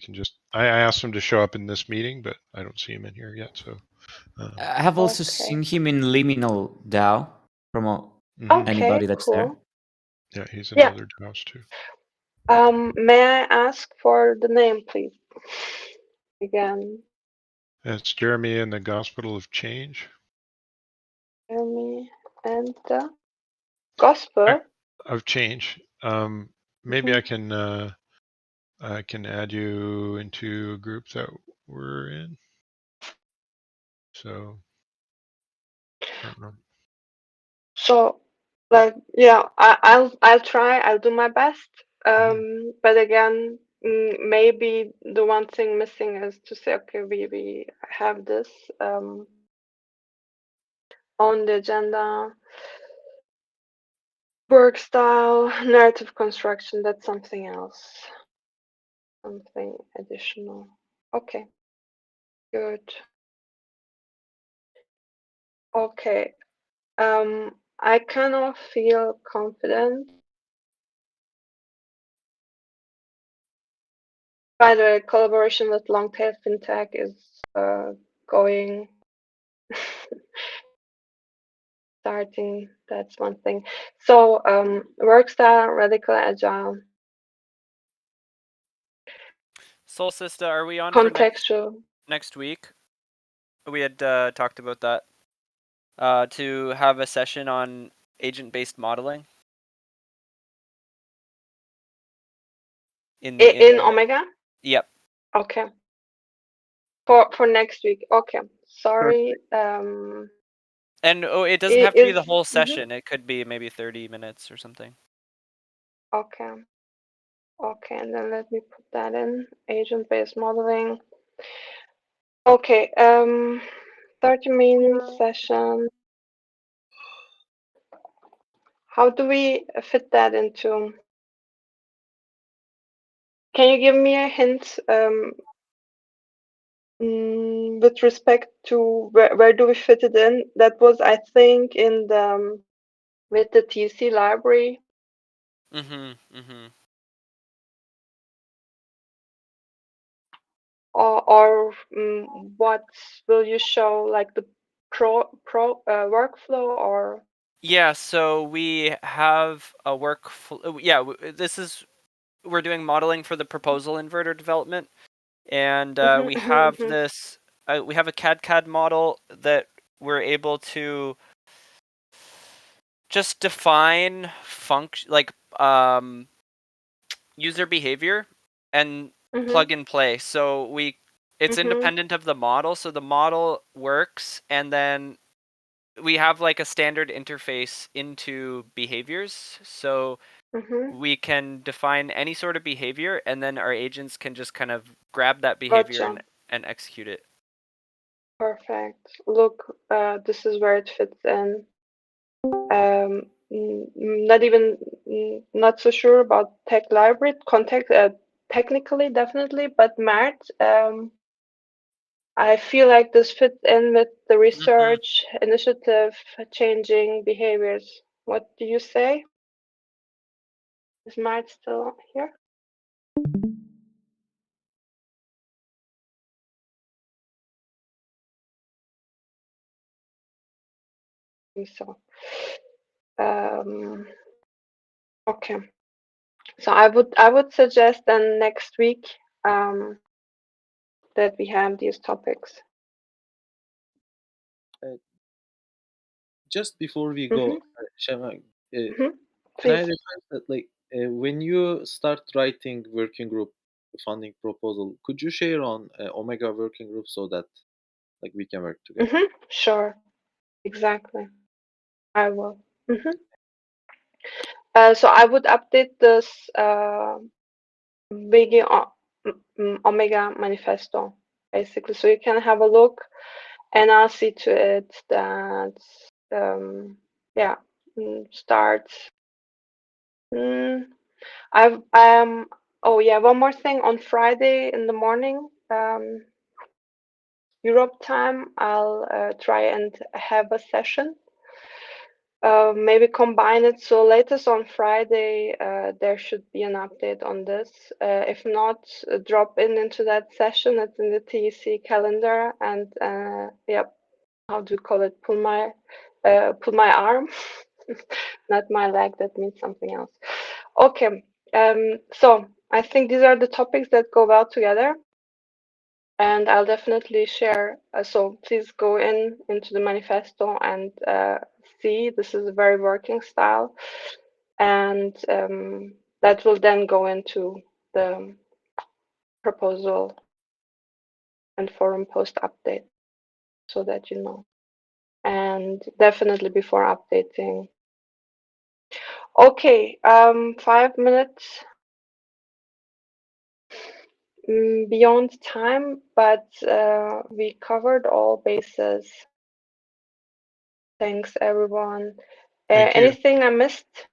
Speaker 6: can just. I asked him to show up in this meeting, but I don't see him in here yet. So.
Speaker 4: I have also
Speaker 3: Okay.
Speaker 4: seen him in Liminal DAO from
Speaker 6: Mhm.
Speaker 4: anybody
Speaker 3: Okay,
Speaker 4: that's
Speaker 3: cool.
Speaker 6: Yeah, he's in
Speaker 3: Yeah.
Speaker 6: other DAOs too.
Speaker 3: May I ask for the name, please? Again,
Speaker 6: It's Jeremy in the Gospel of Change.
Speaker 3: Jeremy and the Gospel.
Speaker 6: Of Change. Maybe
Speaker 3: Mhm.
Speaker 6: I can add you into a group that we're in. So I don't know.
Speaker 3: So, like, yeah, I'll try. I'll do my best. But again, maybe the one thing missing is to say, okay, we have this on the agenda. Work style, narrative construction. That's something else. Something additional. Okay, good. Okay. I kind of feel confident. By the way, collaboration with Longtail FinTech is going starting. That's one thing. So work style, radical agile,
Speaker 7: Soul Sister, are we on for
Speaker 3: contextual.
Speaker 7: next week? We had talked about that. To have a session on agent-based modeling.
Speaker 3: In Omega?
Speaker 7: Yep.
Speaker 3: Okay. For next week. Okay. Sorry.
Speaker 7: And it doesn't have to be the whole
Speaker 3: Mhm.
Speaker 7: session. It could be maybe 30 minutes or something.
Speaker 3: Okay. Okay, and then let me put that in. Agent-based modeling. Okay, 30-minute session. How do we fit that into? Can you give me a hint with respect to where do we fit it in? That was, I think, in the with the TC library. Or what will you show, like the pro workflow or?
Speaker 7: Yeah, so we have a workflow. Yeah, we're doing modeling for the proposal inverter development, and we have this. We have a CAD model that we're able to just define function like user behavior and plug and play. So it's independent of the model, so the model works, and then we have like a standard interface into behaviors. So we can define any sort of behavior, and then our agents can just kind of grab that behavior
Speaker 3: Gotcha.
Speaker 7: and execute it.
Speaker 3: Perfect. Look, this is where it fits in. Not so sure about tech library context. Technically, definitely, but Mert, I feel like this fits in with the research initiative changing behaviors. What do you say? Is Mert still here? I think so. Okay. So I would suggest then next week that we have these topics.
Speaker 2: Just before we go, Shema, can I
Speaker 3: Please.
Speaker 2: request that, like, when you start writing working group funding proposal, could you share on Omega working group so that like we can work together?
Speaker 3: Sure. Exactly. I will. So I would update this begin on Omega manifesto, basically. So you can have a look, and I'll see to it that starts. Oh yeah, one more thing. On Friday in the morning, Europe time, I'll try and have a session. Maybe combine it. So latest on Friday, there should be an update on this. If not, drop into that session. It's in the TEC calendar, and yep, how do you call it? Pull my arm, not my leg. That means something else. Okay. So I think these are the topics that go well together, and I'll definitely share. So please go into the manifesto and see. This is a very working style, and that will then go into the proposal and forum post update, so that you know. And definitely before updating. Okay, 5 minutes beyond time, but we covered all bases. Thanks, everyone.
Speaker 6: Thank you.
Speaker 3: Anything I missed?